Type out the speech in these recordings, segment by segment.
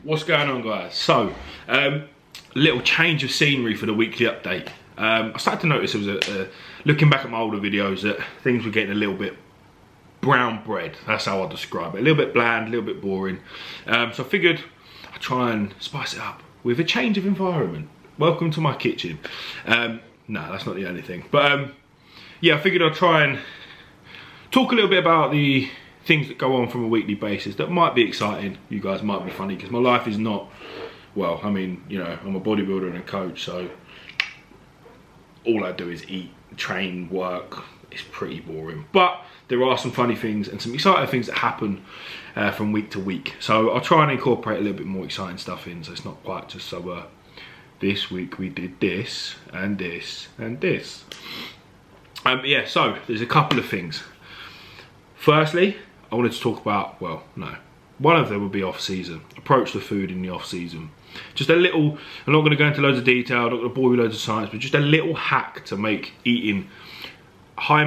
What's going on, guys? So, little change of scenery for the weekly update. I started to notice there was looking back at my older videos, that things were getting a little bit brown bread. That's how I describe it. A little bit bland, a little bit boring. So I figured I'd try and spice it up with a change of environment. Welcome to my kitchen. No, that's not the only thing. But yeah, I figured I'd try and talk a little bit about the things that go on from a weekly basis that might be exciting. You guys might be funny, because my life is not, well, I mean, you know, I'm a bodybuilder and a coach, so all I do is eat, train, work. It's pretty boring. But there are some funny things and some exciting things that happen from week to week. So I'll try and incorporate a little bit more exciting stuff in, so it's not quite just so, this week we did this, and this, and this. Yeah, so there's a couple of things. Firstly, I wanted to talk about, well, no, one of them would be off-season. Approach the food in the off-season. Just a little, I'm not going to go into loads of detail, I'm not going to bore you with loads of science, but just a little hack to make eating high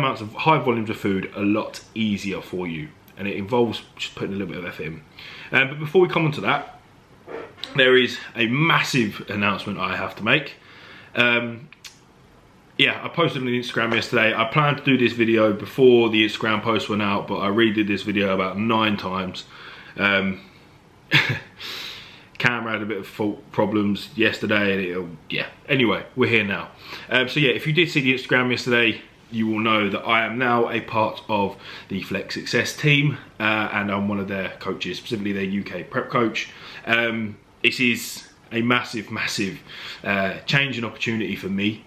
volumes of food a lot easier for you. And it involves just putting a little bit of effort in. But before we come on to that, there is a massive announcement I have to make. Yeah, I posted on Instagram yesterday. I planned to do this video before the Instagram post went out, but I redid this video about 9 times. Camera had a bit of fault problems yesterday, and yeah. Anyway, we're here now. So yeah, if you did see the Instagram yesterday, you will know that I am now a part of the Flex Success team, and I'm one of their coaches, specifically their UK prep coach. This is a massive, massive change and opportunity for me.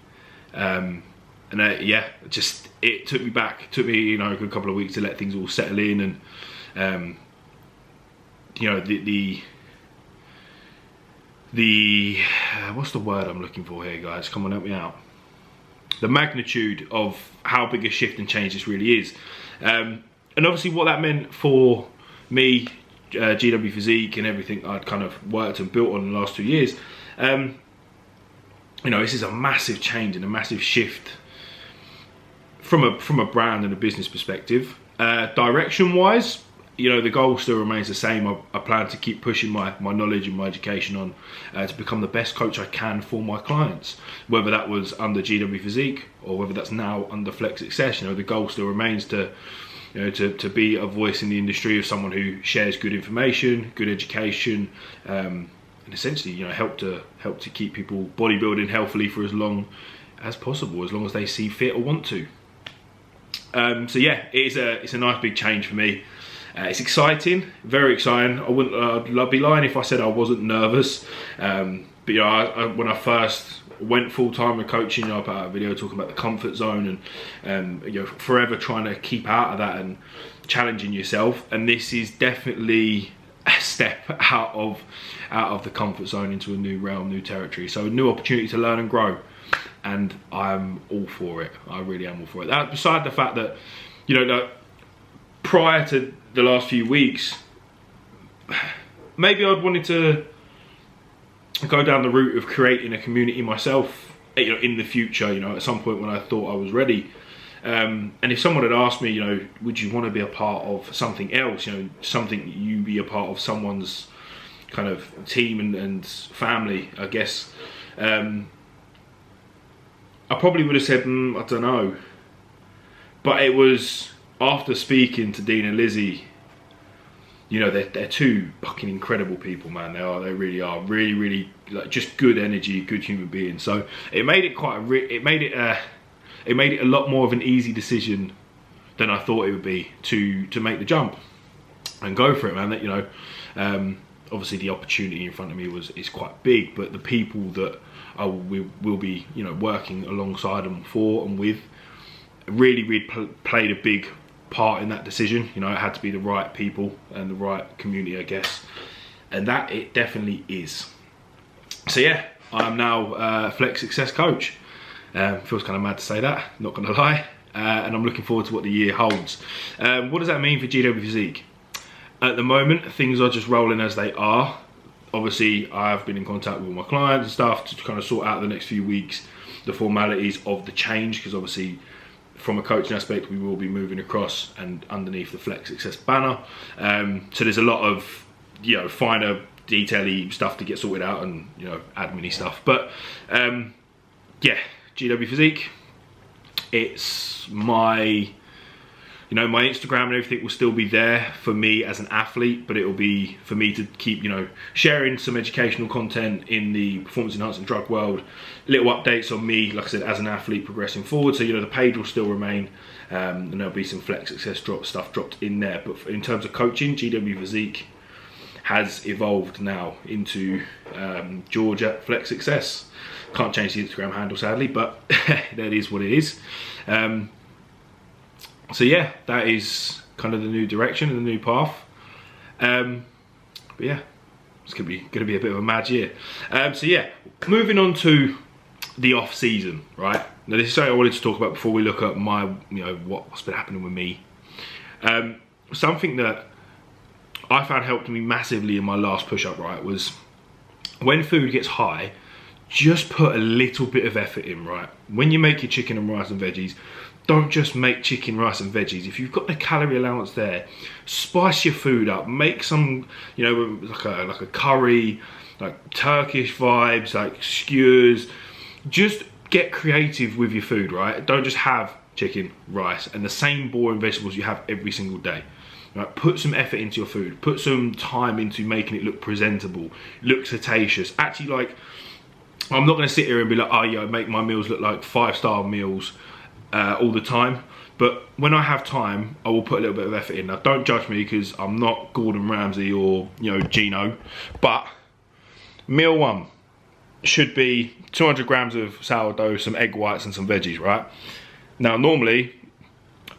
Yeah, just it took me back. It took me, you know, a good couple of weeks to let things all settle in, and you know, the what's the word I'm looking for here, guys? Come on, help me out. The magnitude of how big a shift and change this really is, and obviously what that meant for me, GWPhysique, and everything I'd kind of worked and built on in the last 2 years. You know, this is a massive change and a massive shift from a brand and a business perspective. Direction-wise, you know, the goal still remains the same. I plan to keep pushing my knowledge and my education on to become the best coach I can for my clients. Whether that was under GWPhysique or whether that's now under Flex Success, you know, the goal still remains to, you know, to be a voice in the industry of someone who shares good information, good education, and essentially, you know, help to keep people bodybuilding healthily for as long as possible, as long as they see fit or want to. So yeah, it's a nice big change for me. It's exciting, very exciting. I'd be lying if I said I wasn't nervous. But you know, when I first went full time with coaching, you know, I put out a video talking about the comfort zone and you know, forever trying to keep out of that and challenging yourself. And this is definitely a step out of the comfort zone into a new realm, new territory. So a new opportunity to learn and grow, and I'm all for it. I really am all for it. That, beside the fact that, you know, that prior to the last few weeks, maybe I'd wanted to go down the route of creating a community myself, you know, in the future, you know, at some point when I thought I was ready. And if someone had asked me, you know, would you want to be a part of something else, you know, something you be a part of someone's kind of team and family, I guess, I probably would have said, I don't know. But it was after speaking to Dean and Lizzie, you know, they're two fucking incredible people, man. They really are, really like just good energy, good human beings. So it made it it made it a lot more of an easy decision than I thought it would be to make the jump and go for it, man. That, you know, obviously the opportunity in front of me is quite big, but the people that I will be, you know, working alongside and for and with really played a big part in that decision. You know, it had to be the right people and the right community, I guess, and that it definitely is. So yeah, I'm now a Flex Success coach. Feels kind of mad to say that, not gonna lie, and I'm looking forward to what the year holds. What does that mean for GWPhysique? At the moment, things are just rolling as they are. Obviously, I've been in contact with my clients and stuff to kind of sort out the next few weeks the formalities of the change, because obviously from a coaching aspect we will be moving across and underneath the Flex Success banner. So there's a lot of, you know, finer detail-y stuff to get sorted out, and you know, admin-y stuff. But yeah, GWPhysique. It's my, you know, my Instagram and everything will still be there for me as an athlete, but it will be for me to keep, you know, sharing some educational content in the performance enhancing drug world, little updates on me, like I said, as an athlete progressing forward. So, you know, the page will still remain, and there'll be some flex success stuff dropped in there. But in terms of coaching, GWPhysique has evolved now into Georgia Flex Success. Can't change the Instagram handle, sadly, but that is what it is. So yeah, that is kind of the new direction and the new path. But yeah, it's gonna be a bit of a mad year. So yeah, moving on to the off season, right? Now this is something I wanted to talk about before we look at my, you know, what's been happening with me. Something that I found helped me massively in my last push-up, right, was when food gets high, just put a little bit of effort in, right? When you make your chicken and rice and veggies, don't just make chicken, rice and veggies. If you've got the calorie allowance there, spice your food up. Make some, you know, like a curry, like Turkish vibes, like skewers. Just get creative with your food, right? Don't just have chicken, rice, and the same boring vegetables you have every single day. Right? Put some effort into your food. Put some time into making it look presentable, look cetaceous. Actually, like, I'm not going to sit here and be like, oh yeah, I make my meals look like 5-star meals all the time. But when I have time, I will put a little bit of effort in. Now, don't judge me because I'm not Gordon Ramsay or, you know, Gino. But meal one should be 200 grams of sourdough, some egg whites and some veggies, right? Now, normally,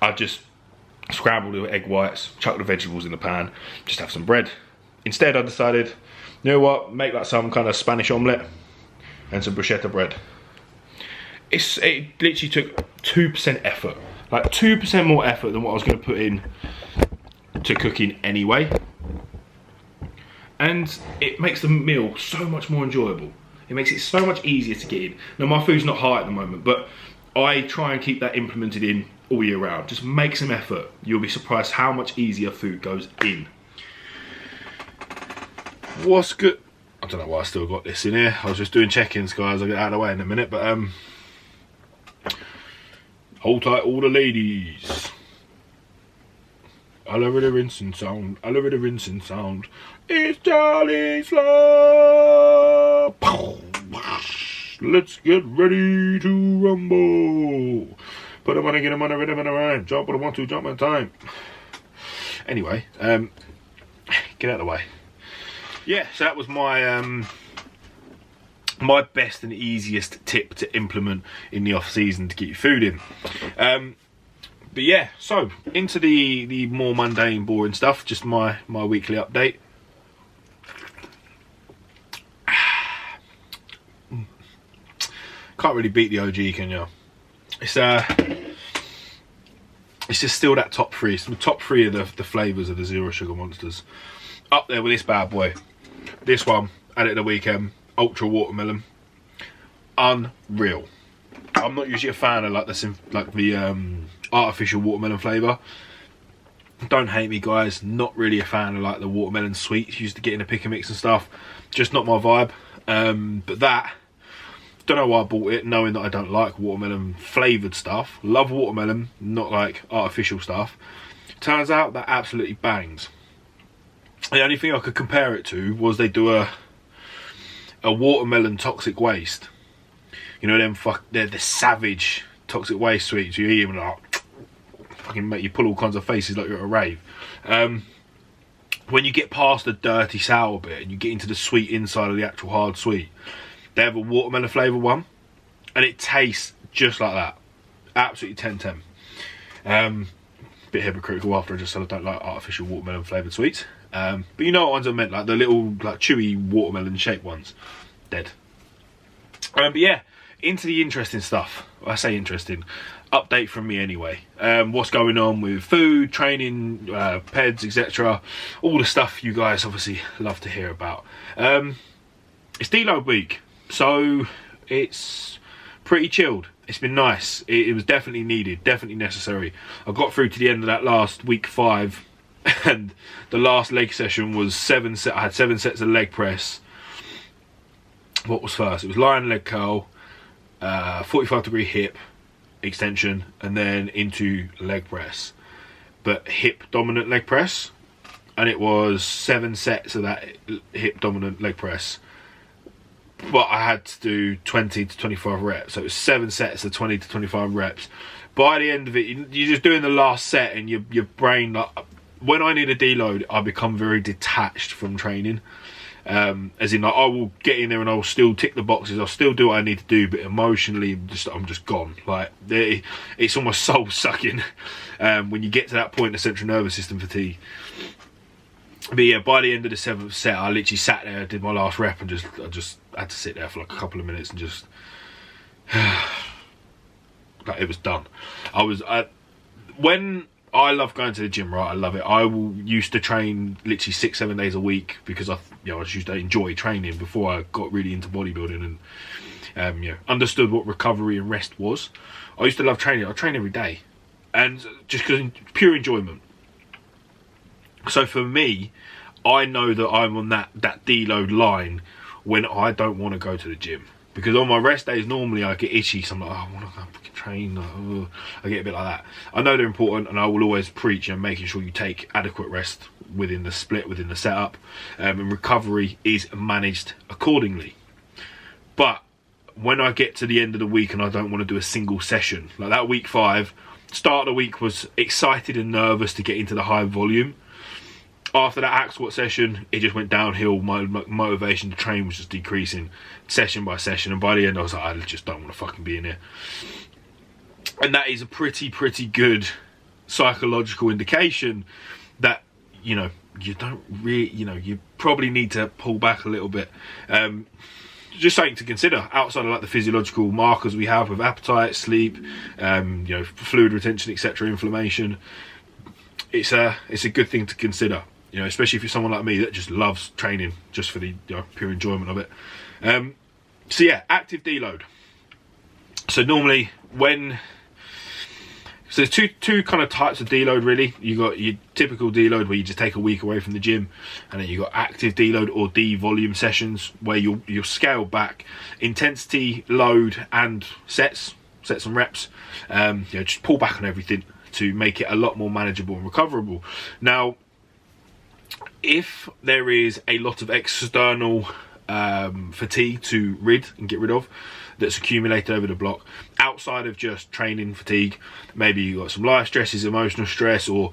I just scramble the egg whites, chuck the vegetables in the pan, just have some bread. Instead, I decided, you know what, make like some kind of Spanish omelette and some bruschetta bread. It literally took 2% effort, like 2% more effort than what I was going to put in to cooking anyway. And it makes the meal so much more enjoyable. It makes it so much easier to get in. Now, my food's not high at the moment, but I try and keep that implemented in all year round. Just make some effort. You'll be surprised how much easier food goes in. What's good? I don't know why I still got this in here. I was just doing check-ins, guys. I'll get out of the way in a minute, but hold tight, all the ladies. I love the rinsing sound. I love the rinsing sound. It's Charlie's Love. Let's get ready to rumble. Put them on and get them on a rhythm and a rhyme. Jump on a 1, 2, jump on time. Anyway, get out of the way. Yeah, so that was my my best and easiest tip to implement in the off season to get your food in. But yeah, so into the more mundane, boring stuff. Just my weekly update. Can't really beat the OG, can you? It's just still that top three. It's the top three of the flavours of the Zero Sugar Monsters. Up there with this bad boy. This one, had it the weekend, Ultra Watermelon. Unreal. I'm not usually a fan of like the artificial watermelon flavour. Don't hate me, guys. Not really a fan of like the watermelon sweets used to get in a pick and mix and stuff. Just not my vibe. But that, don't know why I bought it, knowing that I don't like watermelon flavoured stuff. Love watermelon, not like artificial stuff. Turns out that absolutely bangs. The only thing I could compare it to was they do a watermelon toxic waste. You know them they're the savage toxic waste sweets. You eat them and like fucking make you pull all kinds of faces like you're at a rave. When you get past the dirty sour bit and you get into the sweet inside of the actual hard sweet, they have a watermelon flavoured one, and it tastes just like that. Absolutely 10/10. Bit hypocritical after I just said I don't like artificial watermelon flavoured sweets. But you know what ones I meant, like the little like chewy watermelon shaped ones. Dead. But yeah, into the interesting stuff. I say interesting. Update from me anyway. What's going on with food, training, peds, etc. All the stuff you guys obviously love to hear about. It's deload week, so it's pretty chilled. It's been nice. It was definitely needed, definitely necessary. I got through to the end of that last week 5 And the last leg session was I had 7 sets of leg press. What was first? It was lying leg curl, 45-degree hip extension, and then into leg press, but hip dominant leg press. And it was 7 sets of that hip dominant leg press, but I had to do 20 to 25 reps. So it was 7 sets of 20 to 25 reps. By the end of it, you're just doing the last set, and your brain, like, when I need a deload, I become very detached from training. As in, like, I will get in there and I'll still tick the boxes, I'll still do what I need to do, but emotionally I'm just gone. Like, it's almost soul sucking when you get to that point of central nervous system fatigue. But yeah, by the end of the 7th set, I literally sat there, did my last rep, and I just had to sit there for like a couple of minutes and just like, it was done. When I love going to the gym, right? I love it. Used to train literally 6-7 days a week because I just used to enjoy training before I got really into bodybuilding and understood what recovery and rest was. I used to love training. I train every day, and just because pure enjoyment. So for me, I know that I'm on that deload line when I don't want to go to the gym, because on my rest days normally I get itchy, so I'm like, oh, I want to go fucking train. I get a bit like that. I know they're important, and I will always preach making sure you take adequate rest within the split, within the setup, and recovery is managed accordingly. But when I get to the end of the week and I don't want to do a single session, like that week 5, start of the week was excited and nervous to get into the high volume. After that hack squat session, it just went downhill. My motivation to train was just decreasing session by session, and by the end I was like, I just don't want to fucking be in here. And that is a pretty good psychological indication that you don't really, you probably need to pull back a little bit. Just something to consider outside of like the physiological markers we have with appetite, sleep, fluid retention, etc., inflammation. It's a good thing to consider, especially if you're someone like me that just loves training just for the pure enjoyment of it. So yeah, active deload. So normally so there's two kind of types of deload really. You got your typical deload where you just take a week away from the gym, and then you got active deload or D-volume sessions where you'll scale back intensity, load, and sets and reps. Just pull back on everything to make it a lot more manageable and recoverable. Now, if there is a lot of external fatigue to get rid of that's accumulated over the block, outside of just training fatigue, maybe you've got some life stresses, emotional stress, or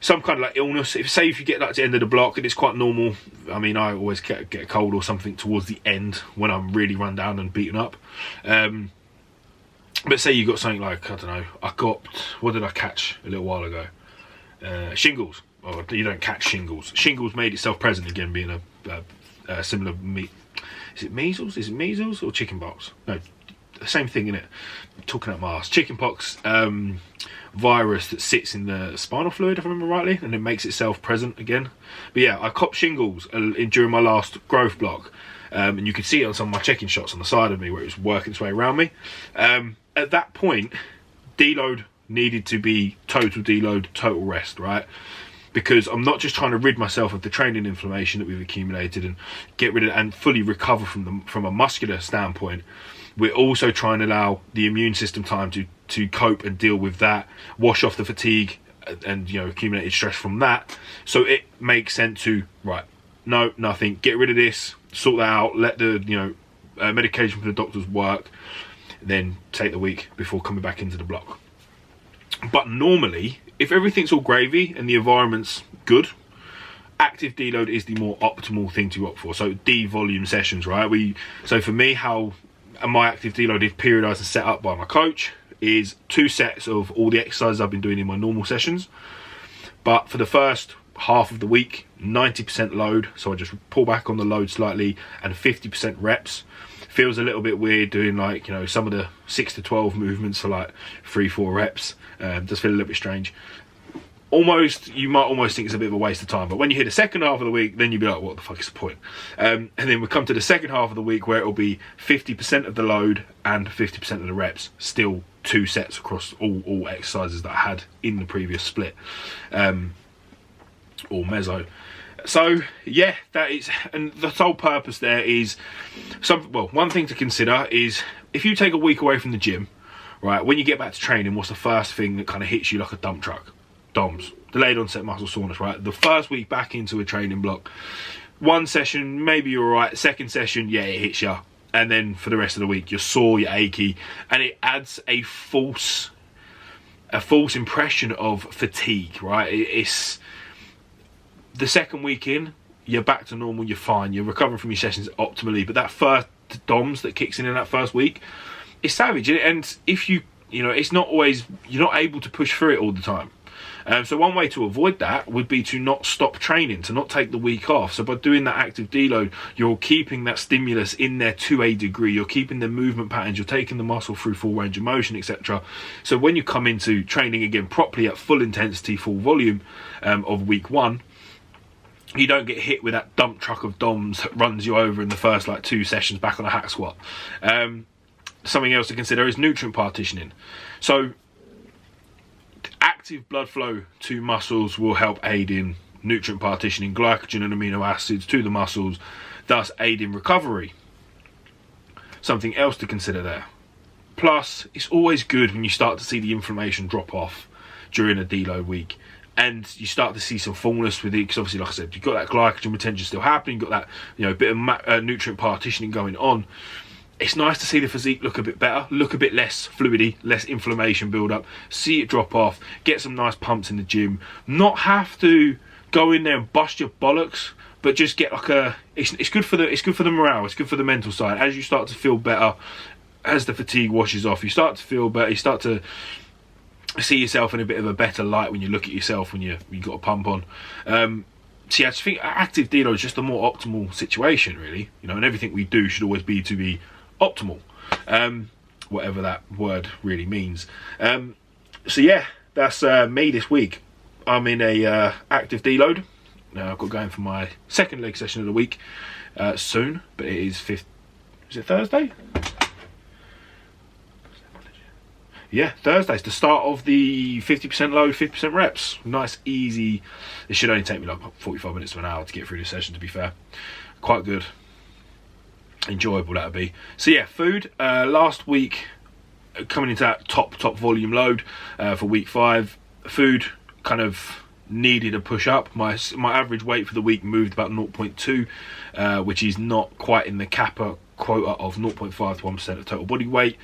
some kind of like illness. If you get like to the end of the block, and it's quite normal. I mean, I always get a cold or something towards the end when I'm really run down and beaten up. But say you got something like, I don't know, what did I catch a little while ago? Shingles. Oh, you don't catch shingles. Shingles made itself present again, being a similar meat. Is it measles? Is it measles or chickenpox? No, the same thing, innit? I'm talking out my ass. Chickenpox virus that sits in the spinal fluid, if I remember rightly, and it makes itself present again. But yeah, I copped shingles during my last growth block. And you can see it on some of my check-in shots on the side of me where it was working its way around me. At that point, deload needed to be total deload, total rest, right? Because I'm not just trying to rid myself of the training inflammation that we've accumulated and get rid of and fully recover from a muscular standpoint. We're also trying to allow the immune system time to cope and deal with that, wash off the fatigue and accumulated stress from that. So it makes sense to, right, no, nothing, get rid of this, sort that out, let the medication for the doctors work, then take the week before coming back into the block. But normally, if everything's all gravy and the environment's good, active deload is the more optimal thing to opt for. So D-volume sessions, right? So for me, how my active deload is periodized and set up by my coach is 2 sets of all the exercises I've been doing in my normal sessions. But for the first half of the week, 90% load, so I just pull back on the load slightly, and 50% reps. Feels a little bit weird doing like some of the 6 to 12 movements for like 3-4 reps. Does feel a little bit strange. You might almost think it's a bit of a waste of time, but when you hit the second half of the week, then you'll be like, what the fuck is the point? And then we come to the second half of the week where it'll be 50% of the load and 50% of the reps, still 2 sets across all exercises that I had in the previous split. or meso. So yeah, that is, and the sole purpose there is one thing to consider is if you take a week away from the gym, right, when you get back to training, what's the first thing that kind of hits you like a dump truck? DOMS, delayed onset muscle soreness, right? The first week back into a training block, one session maybe you're all right, second session, yeah, it hits you, and then for the rest of the week you're sore, you're achy, and it adds a false impression of fatigue, right? It's the second week in, you're back to normal, you're fine, you're recovering from your sessions optimally, but that first DOMS that kicks in that first week, it's savage. And if you know, it's not always, you're not able to push through it all the time. So one way to avoid that would be to not stop training, to not take the week off. So by doing that active deload, you're keeping that stimulus in there to a degree, you're keeping the movement patterns, you're taking the muscle through full range of motion, etc. So when you come into training again properly at full intensity, full volume of week one, you don't get hit with that dump truck of DOMS that runs you over in the first like 2 sessions back on a hack squat. Something else to consider is nutrient partitioning. So active blood flow to muscles will help aid in nutrient partitioning, glycogen and amino acids to the muscles, thus aid in recovery. Something else to consider there. Plus, it's always good when you start to see the inflammation drop off during a deload week, and you start to see some fullness with it, because obviously, like I said, you've got that glycogen retention still happening, you've got that, you know, bit of nutrient partitioning going on. It's nice to see the physique look a bit better, look a bit less fluidy, less inflammation build up, see it drop off, get some nice pumps in the gym, not have to go in there and bust your bollocks, but just get like a, it's good for the morale, it's good for the mental side. As you start to feel better, as the fatigue washes off, you start to feel better, you start to see yourself in a bit of a better light when you look at yourself when you got a pump on. So yeah, I just think active deload is just a more optimal situation, really. You know, and everything we do should always be to be optimal, whatever that word really means. So yeah, that's me this week. I'm in a active deload. Now I've got going for my second leg session of the week soon, but it is Thursday? Yeah, Thursday's the start of the 50% load, 50% reps. Nice, easy. It should only take me like 45 minutes to an hour to get through the session, to be fair. Quite good. Enjoyable that'll be. So yeah, food. Last week, coming into that top volume load for week 5, food kind of needed a push up. My average weight for the week moved about 0.2, which is not quite in the kappa quota of 0.5 to 1% of total body weight,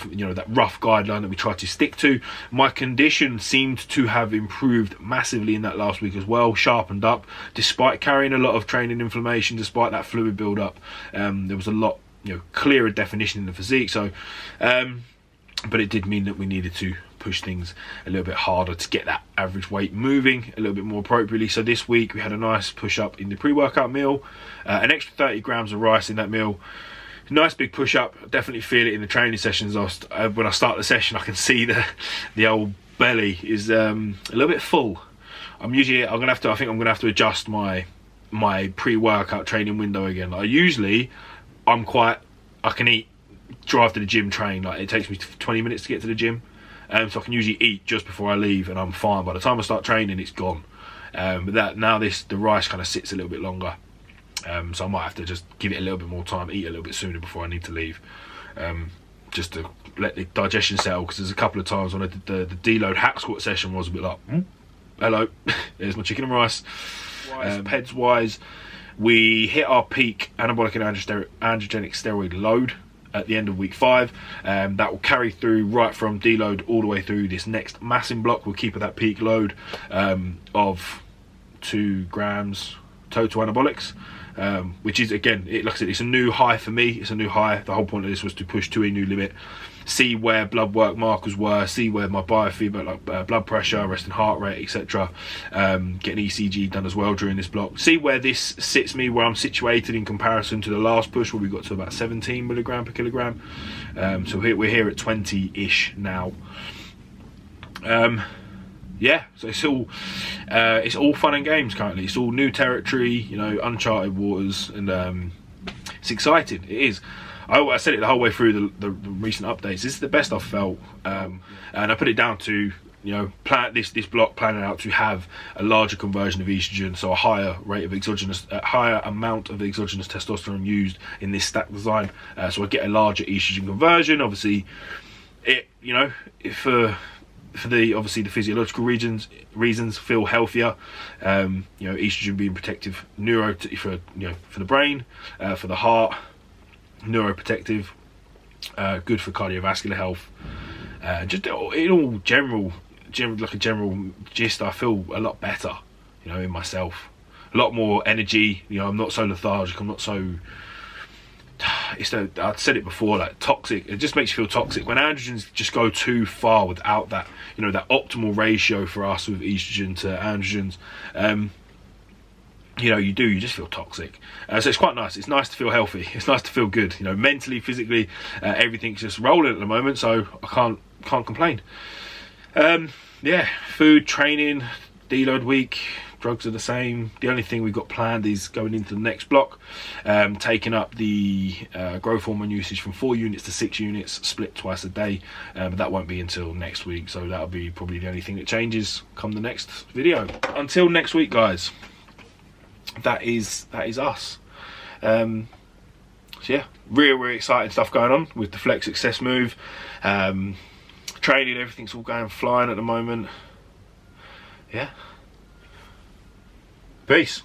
you know, that rough guideline that we try to stick to. My condition seemed to have improved massively in that last week as well, sharpened up, despite carrying a lot of training inflammation, despite that fluid build up. There was a lot, you know, clearer definition in the physique. So but it did mean that we needed to push things a little bit harder to get that average weight moving a little bit more appropriately. So this week we had a nice push up in the pre-workout meal, an extra 30 grams of rice in that meal. Nice big push up. Definitely feel it in the training sessions. When I start the session, I can see the old belly is a little bit full. I think I'm gonna have to adjust my pre-workout training window again. Like I can eat, drive to the gym, train. Like it takes me 20 minutes to get to the gym, so I can usually eat just before I leave, and I'm fine. By the time I start training, it's gone. But the rice kind of sits a little bit longer. So I might have to just give it a little bit more time, eat a little bit sooner before I need to leave, just to let the digestion settle, because there's a couple of times when I did the deload hack squat session, was a bit like, hello, there's my chicken and rice. Peds wise, we hit our peak anabolic and androgenic steroid load at the end of week 5. That will carry through right from deload all the way through this next massing block. We'll keep at that peak load of 2 grams total anabolics, which is, again, like I said, it's a new high for me. It's a new high. The whole point of this was to push to a new limit, see where blood work markers were, see where my biofeedback, like blood pressure, resting heart rate, etc. Get an ECG done as well during this block, see where this sits me, where I'm situated in comparison to the last push, where we got to about 17 milligram per kilogram. So we're here at 20-ish now. Yeah, so it's all fun and games currently. It's all new territory, you know, uncharted waters, and it's exciting. It is. I said it the whole way through the recent updates. This is the best I've felt, and I put it down to you know, plan this block planning out to have a larger conversion of estrogen, so a higher rate of exogenous, higher amount of exogenous testosterone used in this stack design. So I get a larger estrogen conversion. Obviously, it, you know, for the obviously the physiological reasons, feel healthier. You know, estrogen being protective for the brain, for the heart, neuroprotective, good for cardiovascular health. Just in all general like a general gist, I feel a lot better, you know, in myself, a lot more energy. You know, I'm not so lethargic, I'm not so, I've said it before, like toxic. It just makes you feel toxic when androgens just go too far without that, you know, that optimal ratio for us with estrogen to androgens. You know, you just feel toxic. So it's quite nice. It's nice to feel healthy. It's nice to feel good, you know, mentally, physically. Everything's just rolling at the moment, so I can't complain. Yeah, food, training, deload week, drugs are the same. The only thing we've got planned is going into the next block, taking up the growth hormone usage from 4 units to 6 units, split twice a day. But that won't be until next week, so that'll be probably the only thing that changes come the next video. Until next week, guys, that is us. So yeah, really exciting stuff going on with the Flex Success move. Training, everything's all going flying at the moment. Yeah. Peace.